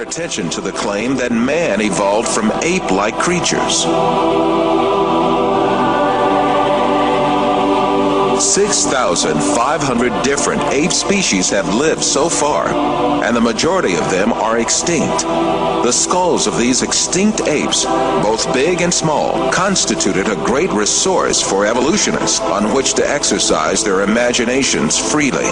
Attention to the claim that man evolved from ape-like creatures. 6,500 different ape species have lived so far, and the majority of them are extinct. The skulls of these extinct apes, both big and small, constituted a great resource for evolutionists on which to exercise their imaginations freely.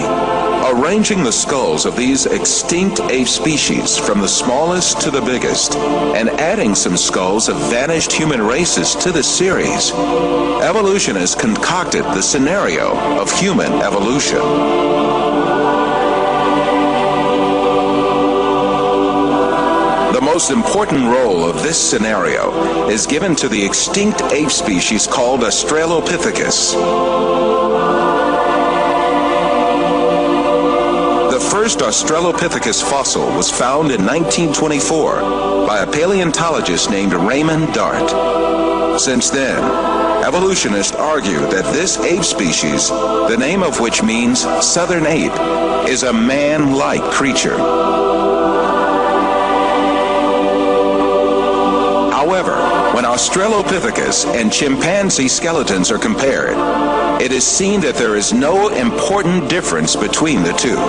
Arranging the skulls of these extinct ape species from the smallest to the biggest, and adding some skulls of vanished human races to the series, evolutionists concocted the scenario of human evolution. The most important role of this scenario is given to the extinct ape species called Australopithecus. The first Australopithecus fossil was found in 1924 by a paleontologist named Raymond Dart. Since then, evolutionists argue that this ape species, the name of which means southern ape, is a man-like creature. However, when Australopithecus and chimpanzee skeletons are compared, it is seen that there is no important difference between the two.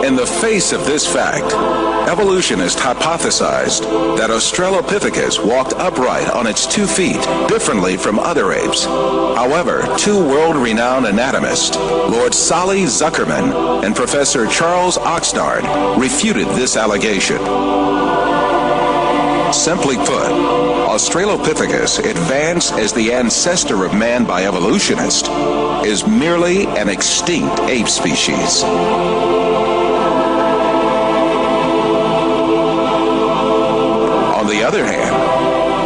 In the face of this fact, evolutionists hypothesized that Australopithecus walked upright on its 2 feet differently from other apes. However, two world-renowned anatomists, Lord Solly Zuckerman and Professor Charles Oxnard, refuted this allegation. Simply put, Australopithecus, advanced as the ancestor of man by evolutionists, is merely an extinct ape species. On the other hand,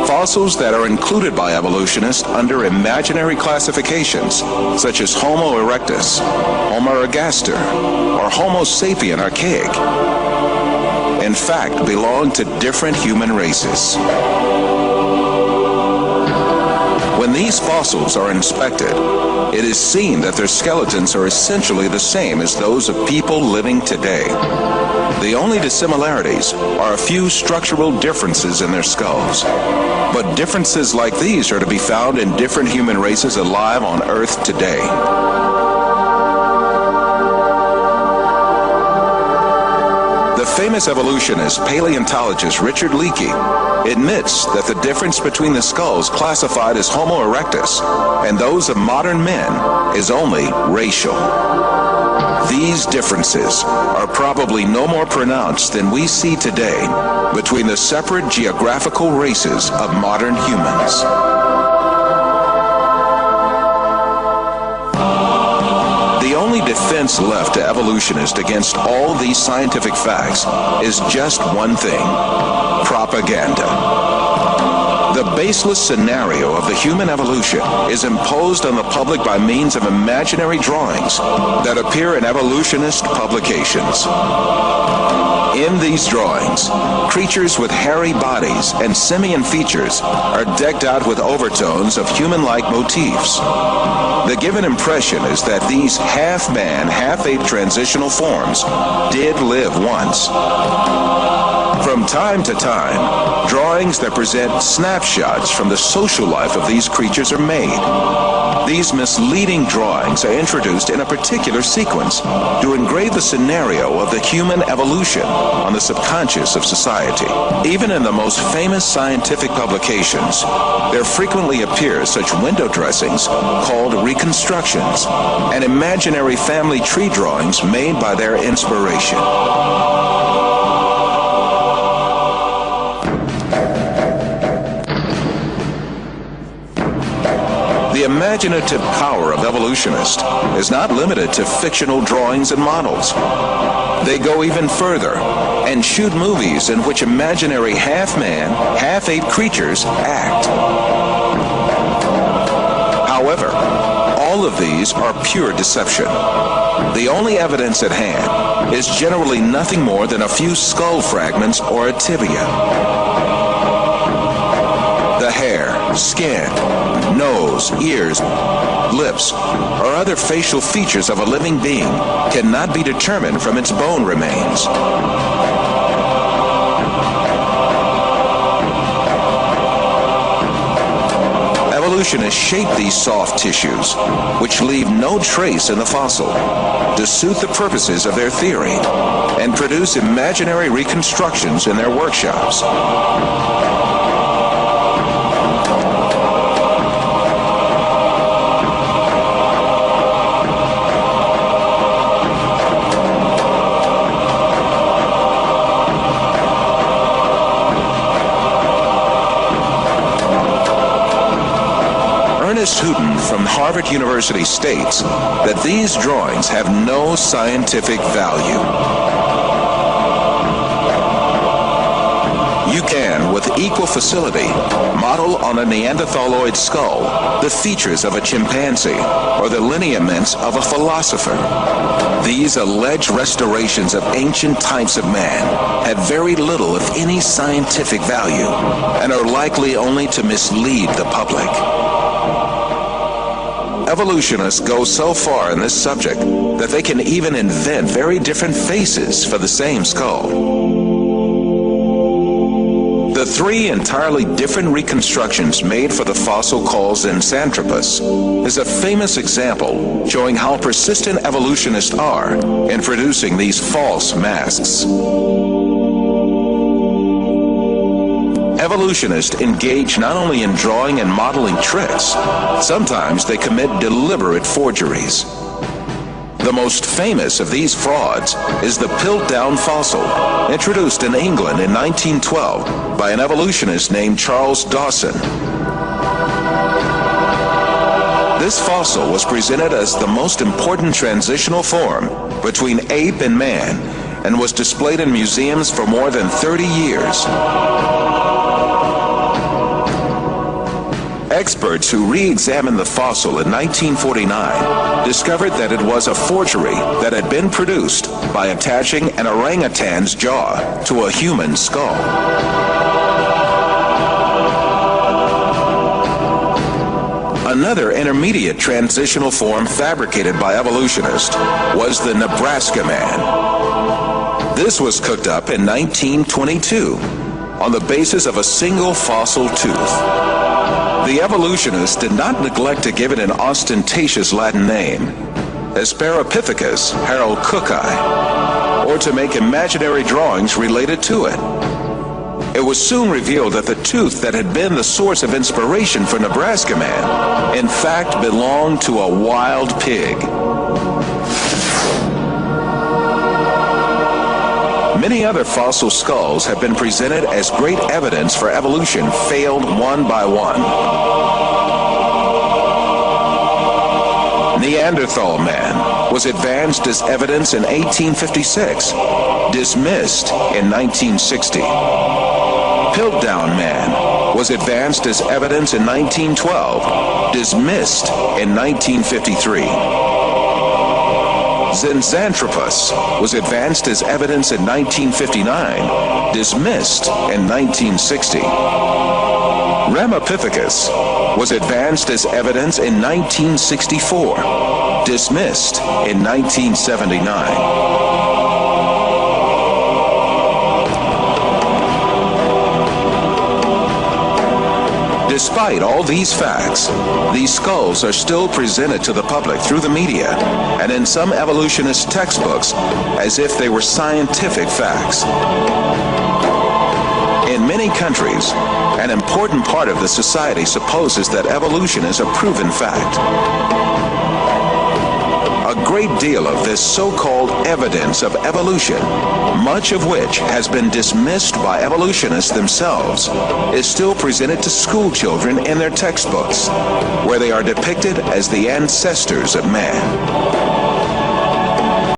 fossils that are included by evolutionists under imaginary classifications, such as Homo erectus, Homo ergaster, or Homo sapien archaic, in fact, belong to different human races. When these fossils are inspected, it is seen that their skeletons are essentially the same as those of people living today. The only dissimilarities are a few structural differences in their skulls. But differences like these are to be found in different human races alive on Earth today. The famous evolutionist paleontologist Richard Leakey admits that the difference between the skulls classified as Homo erectus and those of modern men is only racial. These differences are probably no more pronounced than we see today between the separate geographical races of modern humans. The only defense left to evolutionists against all these scientific facts is just one thing: propaganda. The baseless scenario of the human evolution is imposed on the public by means of imaginary drawings that appear in evolutionist publications. In these drawings, creatures with hairy bodies and simian features are decked out with overtones of human-like motifs. The given impression is that these half-man, half-ape transitional forms did live once. From time to time, drawings that present snapshots from the social life of these creatures are made. These misleading drawings are introduced in a particular sequence to engrave the scenario of the human evolution on the subconscious of society. Even in the most famous scientific publications, there frequently appear such window dressings called reconstructions and imaginary family tree drawings made by their inspiration. The imaginative power of evolutionists is not limited to fictional drawings and models. They go even further and shoot movies in which imaginary half-man, half-ape creatures act. However, all of these are pure deception. The only evidence at hand is generally nothing more than a few skull fragments or a tibia. The hair, skin, nose, ears, lips, or other facial features of a living being cannot be determined from its bone remains. Evolutionists shape these soft tissues, which leave no trace in the fossil, to suit the purposes of their theory, and produce imaginary reconstructions in their workshops. Houghton from Harvard University states that these drawings have no scientific value. You can, with equal facility, model on a Neanderthaloid skull the features of a chimpanzee or the lineaments of a philosopher. These alleged restorations of ancient types of man have very little, if any, scientific value and are likely only to mislead the public. Evolutionists go so far in this subject that they can even invent very different faces for the same skull. The three entirely different reconstructions made for the fossil called Zinjanthropus is a famous example showing how persistent evolutionists are in producing these false masks. Evolutionists engage not only in drawing and modeling tricks, sometimes they commit deliberate forgeries. The most famous of these frauds is the Piltdown fossil, introduced in England in 1912 by an evolutionist named Charles Dawson. This fossil was presented as the most important transitional form between ape and man and was displayed in museums for more than 30 years. Experts who re-examined the fossil in 1949 discovered that it was a forgery that had been produced by attaching an orangutan's jaw to a human skull. Another intermediate transitional form fabricated by evolutionists was the Nebraska man. This was cooked up in 1922 on the basis of a single fossil tooth. The evolutionists did not neglect to give it an ostentatious Latin name, Hesperopithecus haroldcooki, or to make imaginary drawings related to it. It was soon revealed that the tooth that had been the source of inspiration for Nebraska Man, in fact, belonged to a wild pig. Many other fossil skulls have been presented as great evidence for evolution failed one by one. Neanderthal man was advanced as evidence in 1856, dismissed in 1960. Piltdown man was advanced as evidence in 1912, dismissed in 1953. Zinjanthropus was advanced as evidence in 1959, dismissed in 1960. Ramapithecus was advanced as evidence in 1964, dismissed in 1979. Despite all these facts, these skulls are still presented to the public through the media and in some evolutionist textbooks as if they were scientific facts. In many countries, an important part of the society supposes that evolution is a proven fact. A great deal of this so-called evidence of evolution, much of which has been dismissed by evolutionists themselves, is still presented to school children in their textbooks, where they are depicted as the ancestors of man.